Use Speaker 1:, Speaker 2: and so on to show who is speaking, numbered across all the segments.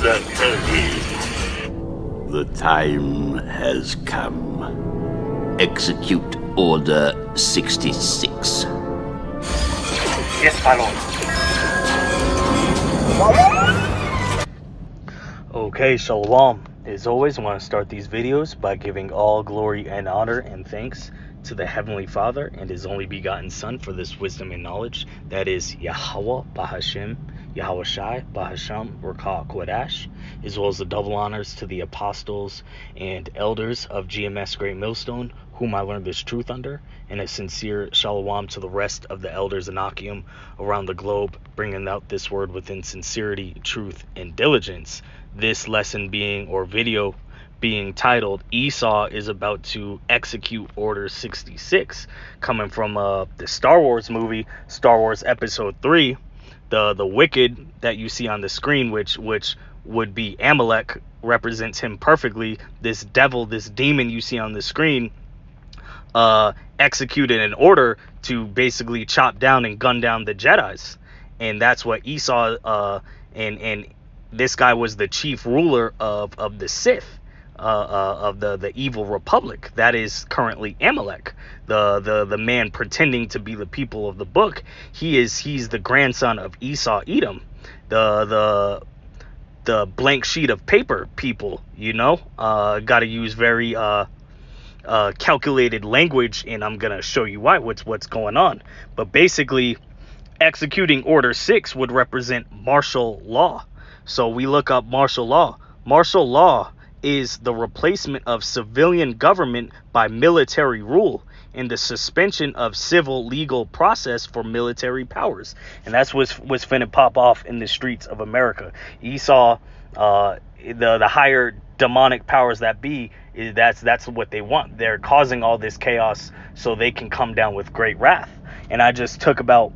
Speaker 1: The time has come. Execute Order 66.
Speaker 2: Yes, my lord. Okay, Shalom. As always, I want to start these videos by giving all glory and honor and thanks to the Heavenly Father and His only begotten Son for this wisdom and knowledge. That is Yahweh Bahashem, Yahweh Shai Bahasham Rakah Kodash, as well as the double honors to the apostles and elders of GMS Great Millstone, whom I learned this truth under, and a sincere shalom to the rest of the elders and Akim around the globe, bringing out this word within sincerity, truth, and diligence. This lesson being, or video being titled, Esau is about to execute Order 66, coming from the Star Wars movie, Star Wars Episode 3. The wicked that you see on the screen, which would be Amalek, represents him perfectly. This devil, this demon you see on the screen, executed an order to basically chop down and gun down the Jedis. And that's what Esau, and this guy was the chief ruler of the Sith, of the evil republic that is currently Amalek, the man pretending to be the people of the book. He's the grandson of Esau Edom, the blank sheet of paper people, got to use very calculated language, and I'm gonna show you what's going on. But basically, executing Order 6 would represent martial law. So we look up martial law. Martial law is the replacement of civilian government by military rule and the suspension of civil legal process for military powers. And that's what's finna pop off in the streets of America. Esau, the higher demonic powers that be, that's what they want. They're causing all this chaos so they can come down with great wrath. And I just took about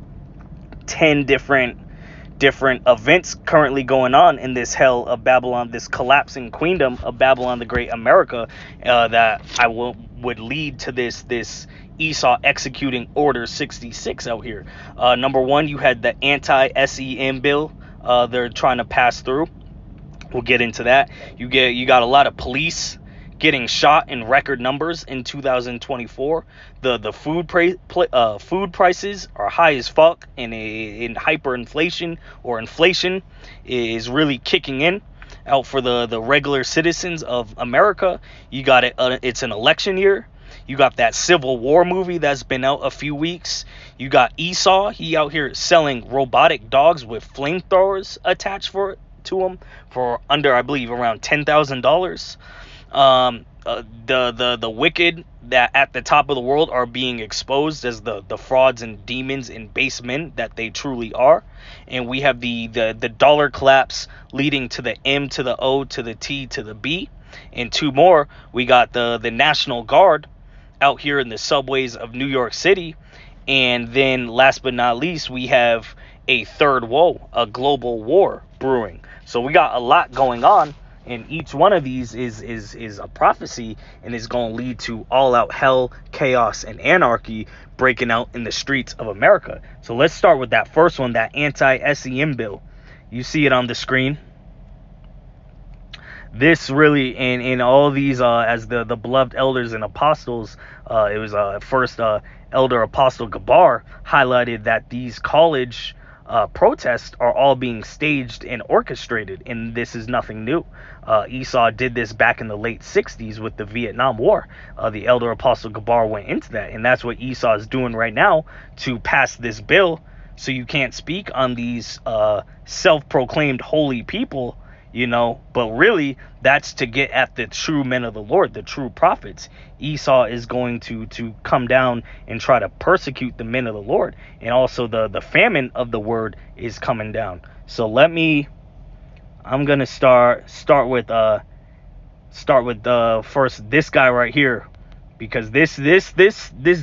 Speaker 2: 10 different events currently going on in this hell of Babylon, this collapsing queendom of Babylon the Great America, that would lead to this Esau executing Order 66 out here. Number one, you had the anti-SEM bill they're trying to pass through. We'll get into that. You got a lot of police getting shot in record numbers in 2024. The food prices are high as fuck, and in hyperinflation, or inflation is really kicking in out for the regular citizens of America. You got it. It's an election year. You got that Civil War movie that's been out a few weeks. You got Esau. He out here selling robotic dogs with flamethrowers attached to him for under, I believe, around $10,000. The wicked that at the top of the world are being exposed as the frauds and demons and base men that they truly are. And we have the dollar collapse leading to the M to the O to the T to the B. And two more, we got the National Guard out here in the subways of New York City. And then last but not least, we have a third woe, a global war brewing. So we got a lot going on. And each one of these is a prophecy, and is going to lead to all-out hell, chaos, and anarchy breaking out in the streets of America. So let's start with that first one, that anti-SEM bill. You see it on the screen. This really, and all these, as the beloved elders and apostles, it was first Elder Apostle Gabar highlighted that these college protests are all being staged and orchestrated, and this is nothing new. Esau did this back in the late 60s with the Vietnam War. The Elder Apostle Gabar went into that, and that's what Esau is doing right now to pass this bill so you can't speak on these self-proclaimed holy people, but really that's to get at the true men of the Lord, the true prophets. Esau is going to come down and try to persecute the men of the Lord, and also the famine of the word is coming down. So I'm gonna start with first this guy right here, because this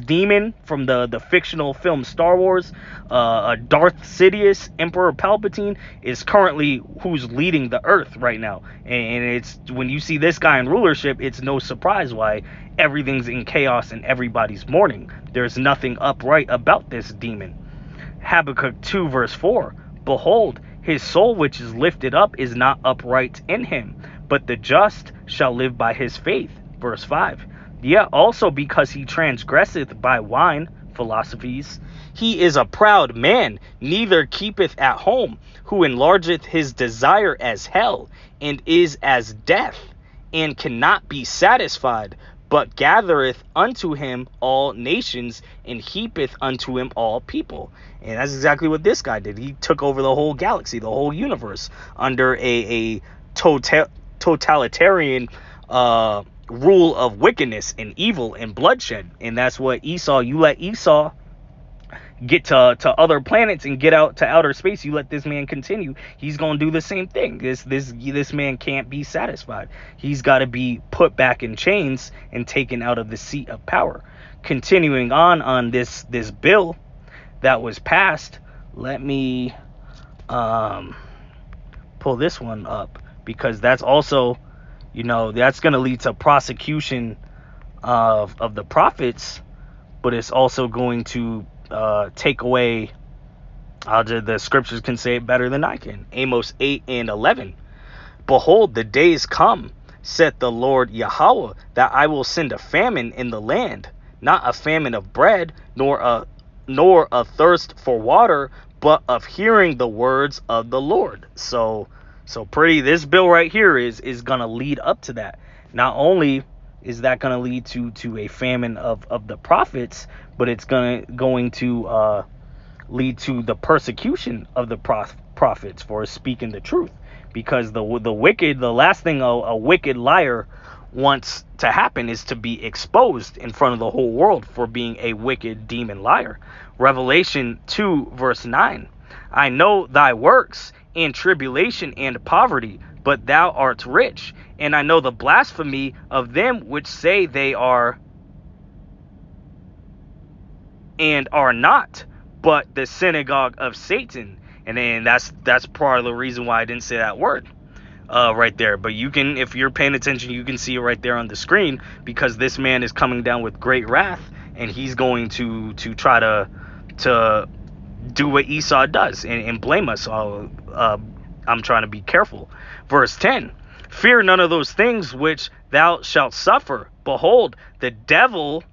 Speaker 2: demon from the fictional film Star Wars, Darth Sidious, Emperor Palpatine, is currently who's leading the earth right now. And it's, when you see this guy in rulership, it's no surprise why everything's in chaos and everybody's mourning. There's nothing upright about this demon. Habakkuk 2 verse 4, behold, His soul which is lifted up is not upright in him, but the just shall live by his faith. Verse 5. Yet also because he transgresseth by wine, philosophies, he is a proud man, neither keepeth at home, who enlargeth his desire as hell, and is as death, and cannot be satisfied, but gathereth unto him all nations, and heapeth unto him all people. And that's exactly what this guy did. He took over the whole galaxy, the whole universe, under a totalitarian rule of wickedness and evil and bloodshed. And that's what Esau, you let Esau get to other planets and get out to outer space, you let this man continue, he's gonna do the same thing. This man can't be satisfied. He's got to be put back in chains and taken out of the seat of power. Continuing on this bill that was passed, let me pull this one up, because that's also, that's going to lead to prosecution of the prophets, but it's also going to take away, the scriptures can say it better than I can. Amos 8:11. Behold, the days come, saith the Lord Yahweh, that I will send a famine in the land, not a famine of bread, nor a thirst for water, but of hearing the words of the Lord. So this bill right here is gonna lead up to that. Not only is that gonna lead to a famine of the prophets, but it's going to lead to the persecution of the prophets for speaking the truth. Because the last thing a wicked liar wants to happen is to be exposed in front of the whole world for being a wicked demon liar. Revelation 2 verse 9. I know thy works, and tribulation and poverty, but thou art rich. And I know the blasphemy of them which say they are and are not, but the synagogue of Satan. And then that's part of the reason why I didn't say that word right there. But you can, if you're paying attention, you can see it right there on the screen, because this man is coming down with great wrath, and he's going to try to do what Esau does and blame us. I'm trying to be careful. Verse 10. Fear none of those things which thou shalt suffer. Behold, the devil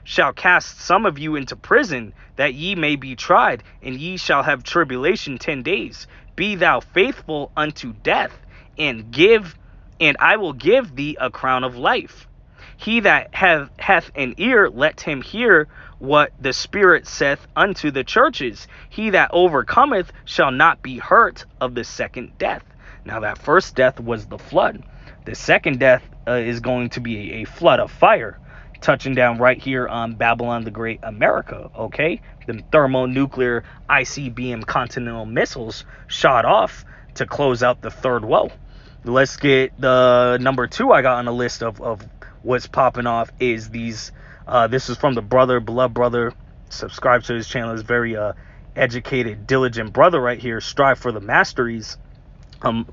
Speaker 2: shall cast some of you into prison, that ye may be tried, and ye shall have tribulation 10 days. Be thou faithful unto death, and I will give thee a crown of life. He that hath an ear, let him hear what the Spirit saith unto the churches. He that overcometh shall not be hurt of the second death. Now that first death was the flood. The second death is going to be a flood of fire, touching down right here on Babylon the Great, America. Okay, the thermonuclear ICBM continental missiles shot off to close out the third woe. Let's get the number 2 I got on the list of what's popping off is these. This is from the beloved brother, subscribe to his channel, is very educated, diligent brother right here, strive for the masteries.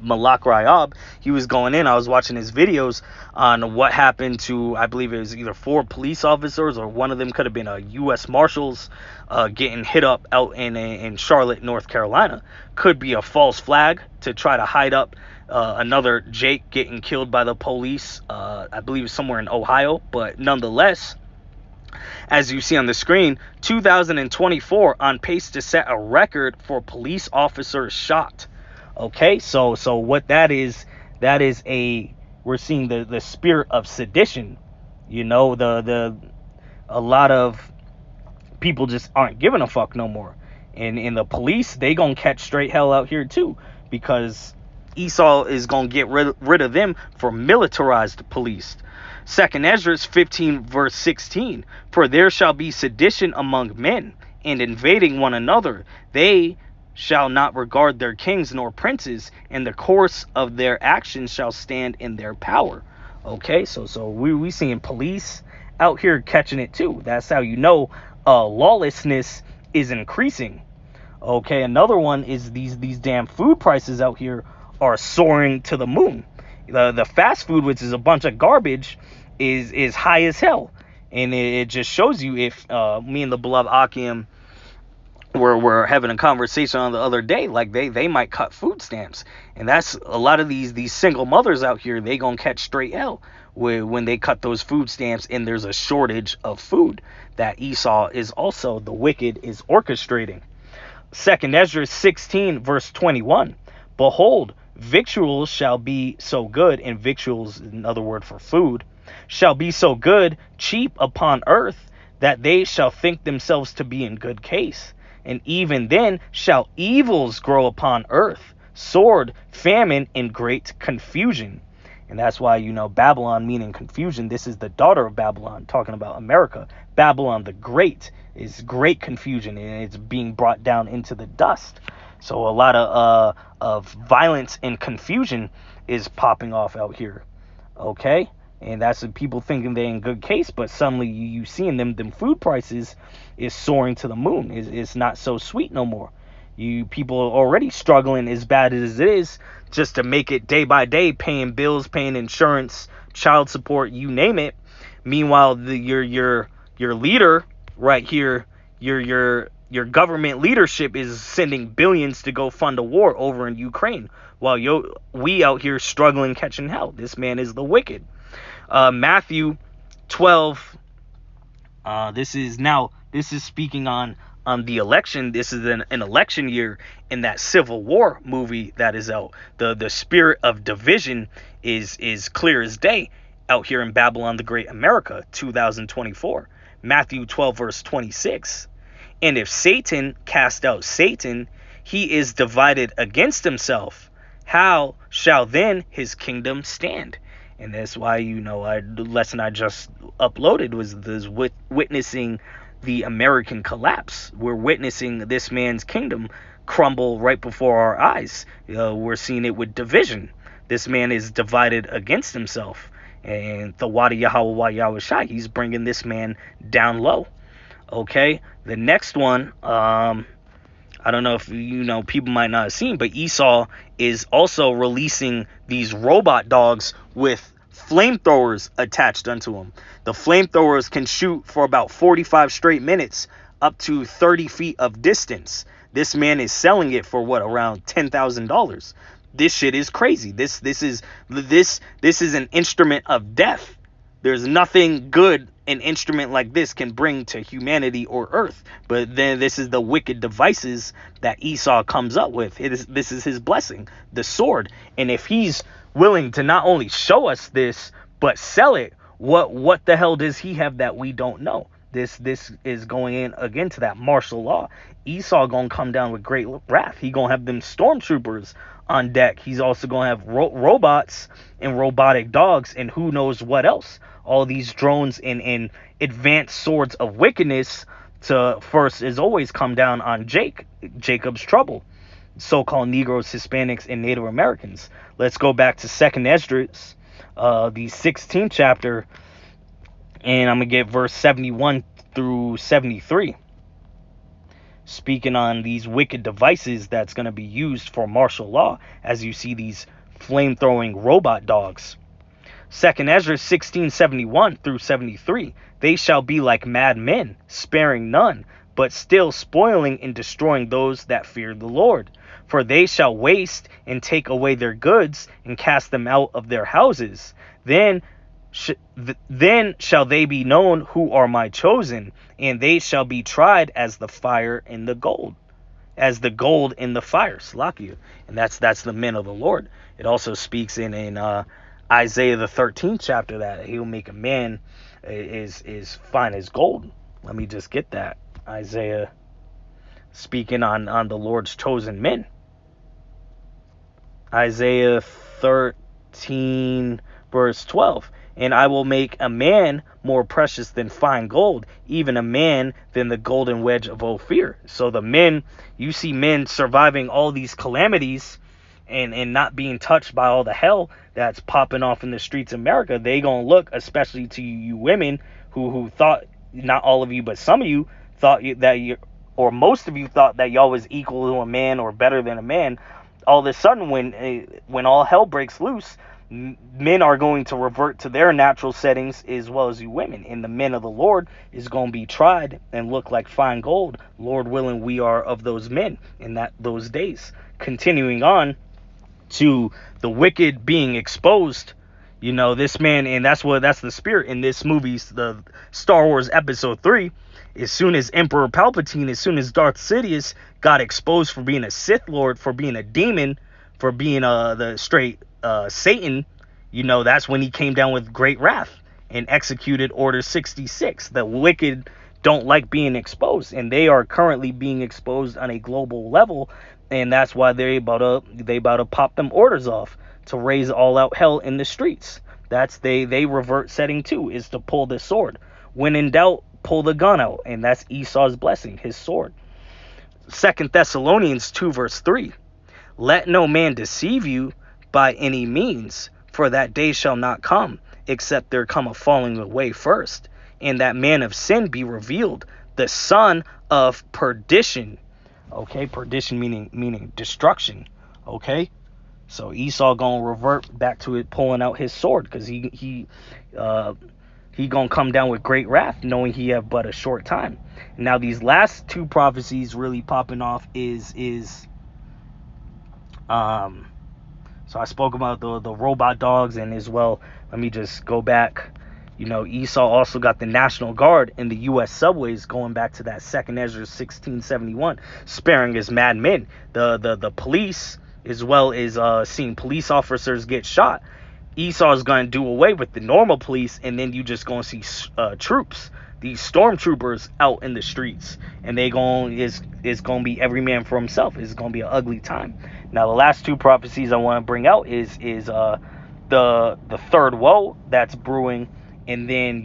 Speaker 2: Malak Rayab, he was going in, I was watching his videos on what happened to, I believe it was either 4 police officers, or one of them could have been a U.S. Marshals getting hit up out in Charlotte, North Carolina. Could be a false flag to try to hide up another Jake getting killed by the police, I believe somewhere in Ohio. But nonetheless, as you see on the screen, 2024 on pace to set a record for police officers shot. Okay, so what that is we're seeing the spirit of sedition. A lot of people just aren't giving a fuck no more, and in the police, they gonna catch straight hell out here too, because Esau is gonna get rid of them for militarized police. 2nd Esdras 15 verse 16. For there shall be sedition among men, and invading one another. They shall not regard their kings nor princes, and the course of their actions shall stand in their power. Okay, so we seeing police out here catching it too. That's how you know lawlessness is increasing. Okay, another one is these damn food prices out here are soaring to the moon. The fast food, which is a bunch of garbage, is high as hell. And it just shows you, if me and the beloved Akim we're having a conversation on the other day, like they might cut food stamps, and that's a lot of these single mothers out here. They gonna catch straight hell when they cut those food stamps and there's a shortage of food that Esau is also, the wicked, is orchestrating. Second Ezra 16 verse 21. Behold, victuals shall be so good, and victuals, another word for food, shall be so good, cheap upon earth, that they shall think themselves to be in good case. And even then shall evils grow upon earth, sword, famine, and great confusion. And that's why, Babylon meaning confusion. This is the daughter of Babylon, talking about America. Babylon the Great is great confusion, and it's being brought down into the dust. So a lot of violence and confusion is popping off out here. Okay? And that's the people thinking they're in good case, but suddenly you seeing them food prices is soaring to the moon. It's not so sweet no more. You people are already struggling as bad as it is just to make it day by day, paying bills, paying insurance, child support, you name it. Meanwhile, your leader right here, your government leadership is sending billions to go fund a war over in Ukraine, while we out here struggling catching hell. This man is the wicked. Matthew 12. This is speaking on the election. This is an election year in that Civil War movie that is out. The spirit of division is clear as day out here in Babylon the Great America 2024. Matthew 12 verse 26. And if Satan cast out Satan, he is divided against himself. How shall then his kingdom stand? And that's why, the lesson I just uploaded was this witnessing the American collapse. We're witnessing this man's kingdom crumble right before our eyes. We're seeing it with division. This man is divided against himself. And the Wadi Yahweh Yahushai, he's bringing this man down low. Okay, the next one, I don't know if people might not have seen, but Esau is also releasing these robot dogs with flamethrowers attached unto them. The flamethrowers can shoot for about 45 straight minutes, up to 30 feet of distance. This man is selling it for around $10,000. This shit is crazy. This is an instrument of death. There's nothing good an instrument like this can bring to humanity or earth. But then this is the wicked devices that Esau comes up with. This is his blessing, the sword. And if he's willing to not only show us this, but sell it, what the hell does he have that we don't know? This is going in again to that martial law. Esau gonna come down with great wrath. He gonna have them stormtroopers on deck. He's also gonna have robots and robotic dogs and who knows what else. All these drones and advanced swords of wickedness to first is always come down on Jacob's trouble. So-called Negroes, Hispanics, and Native Americans. Let's go back to Second Esdras, the 16th chapter, and I'm gonna get verse 71 through 73. Speaking on these wicked devices that's gonna be used for martial law, as you see these flame-throwing robot dogs. Second Ezra 16:71 through 73. They shall be like mad men, sparing none, but still spoiling and destroying those that fear the Lord. For they shall waste and take away their goods and cast them out of their houses. Then shall they be known who are my chosen, and they shall be tried as the fire in the gold. As the gold in the fire, Salakia. And that's the men of the Lord. It also speaks in Isaiah the 13th chapter that he'll make a man is fine as gold. Let me just get that. Isaiah speaking on the Lord's chosen men. Isaiah 13 verse 12. And I will make a man more precious than fine gold, even a man than the golden wedge of Ophir. So the men, you see men surviving all these calamities and not being touched by all the hell that's popping off in the streets of America. They gonna look, especially to you women who thought, not all of you, but some of you thought that you, or most of you thought that y'all was equal to a man or better than a man. All of a sudden, when all hell breaks loose, Men are going to revert to their natural settings as well as you women, and the men of the Lord is going to be tried and look like fine gold. Lord willing, we are of those men in those days. Continuing on to the wicked being exposed, this man, and that's the spirit in this movie's the Star Wars Episode 3. As soon as Emperor Palpatine, as soon as Darth Sidious got exposed for being a Sith Lord, for being a demon, for being the straight Satan, that's when he came down with great wrath and executed Order 66. The wicked don't like being exposed, and they are currently being exposed on a global level, and that's why they about to pop them orders off to raise all out hell in the streets. That's they revert setting 2 is to pull the sword. When in doubt, pull the gun out, and that's Esau's blessing, his sword. 2 Thessalonians 2 verse 3. Let no man deceive you by any means, for that day shall not come, except there come a falling away first, and that man of sin be revealed, the son of perdition. Okay, perdition meaning destruction. Okay, so Esau gonna revert back to it, pulling out his sword, because he gonna come down with great wrath, knowing he have but a short time. Now these last 2 prophecies really popping off is so I spoke about the robot dogs, and as well, let me just go back. Esau also got the National Guard in the U.S. subways, going back to that 2nd Ezra 1671, sparing his mad men. The police, as well as seeing police officers get shot. Esau is going to do away with the normal police, and then you just going to see troops, these stormtroopers out in the streets, and it's going to be every man for himself. It's going to be an ugly time. Now the last 2 prophecies I want to bring out is the third woe that's brewing, and then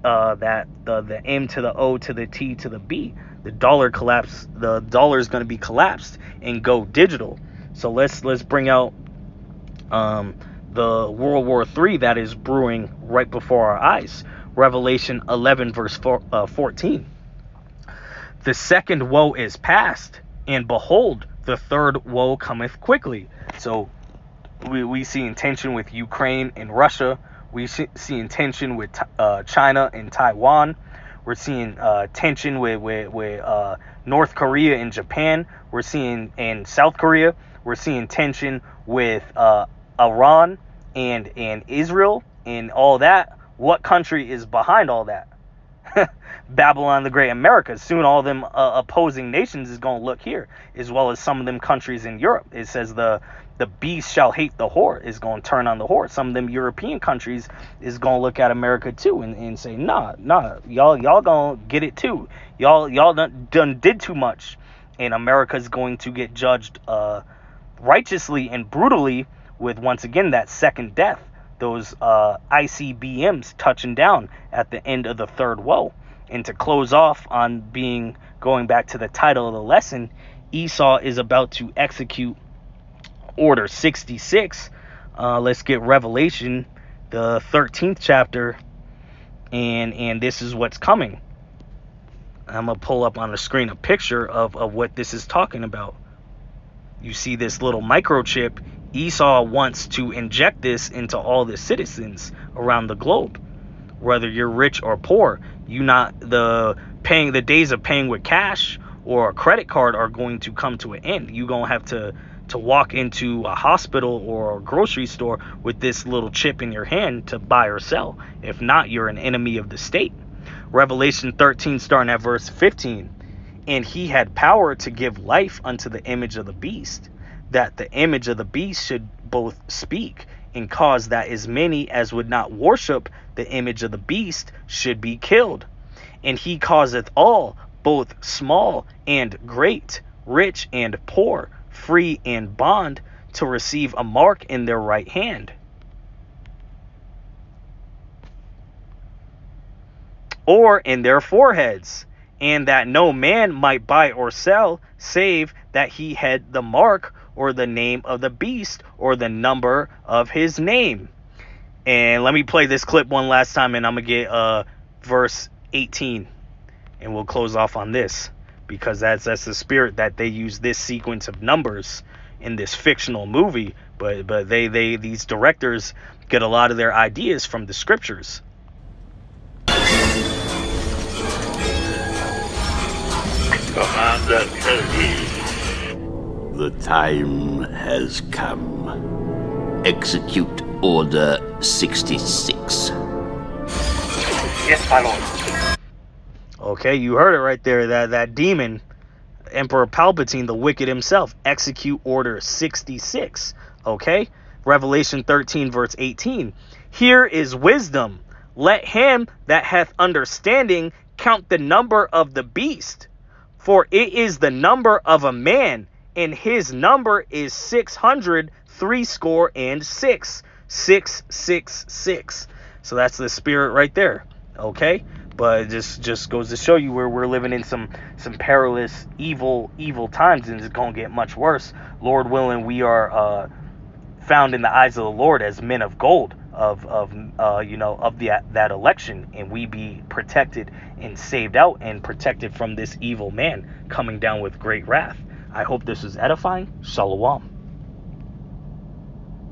Speaker 2: that the M to the O to the T to the B, the dollar collapse. The dollar is going to be collapsed and go digital. So let's bring out the World War III that is brewing right before our eyes. Revelation 11 verse 14. The second woe is past, and behold, the third woe cometh quickly. So we see intention with Ukraine and Russia. We see tension with China and Taiwan. We're seeing tension with North Korea and Japan. We're seeing in South Korea. We're seeing tension with Iran and Israel and all that. What country is behind all that? Babylon the Great America. Soon all them opposing nations is going to look here, as well as some of them countries in Europe. It says the beast shall hate the whore, is going to turn on the whore. Some of them European countries is going to look at America too and say, nah, y'all going to get it too. Y'all done did too much. And America's going to get judged righteously and brutally with, once again, that second death. Those ICBMs touching down at the end of the third woe. And to close off on going back to the title of the lesson, Esau is about to execute Order 66. Let's get Revelation, the 13th chapter, and this is what's coming. I'm going to pull up on the screen a picture of what this is talking about. You see this little microchip. Esau wants to inject this into all the citizens around the globe, whether you're rich or poor. The days of paying with cash or a credit card are going to come to an end. You're going to have to walk into a hospital or a grocery store with this little chip in your hand to buy or sell. If not, you're an enemy of the state. Revelation 13, starting at verse 15. And he had power to give life unto the image of the beast, that the image of the beast should both speak and cause that as many as would not worship the image of the beast should be killed. And he causeth all, both small and great, rich and poor, free and bond, to receive a mark in their right hand, or in their foreheads, and that no man might buy or sell, save that he had the mark or the name of the beast or the number of his name. And let me play this clip one last time, and I'm going to get verse 18, and we'll close off on this, because that's the spirit that they use this sequence of numbers, in this fictional movie, but these directors get a lot of their ideas from the scriptures.
Speaker 1: Commander Kelly, the time has come. Execute Order 66.
Speaker 3: Yes, my lord.
Speaker 2: Okay, you heard it right there. That demon, Emperor Palpatine, the wicked himself, execute Order 66. Okay? Revelation 13 verse 18. Here is wisdom. Let him that hath understanding count the number of the beast, for it is the number of a man, and his number is 666. 666. So that's the spirit right there. Okay? But it just goes to show you where we're living in some perilous, evil times, and it's going to get much worse. Lord willing, we are found in the eyes of the Lord as men of gold of that election, and we be protected and saved out and protected from this evil man coming down with great wrath. I hope this is edifying. Shalom.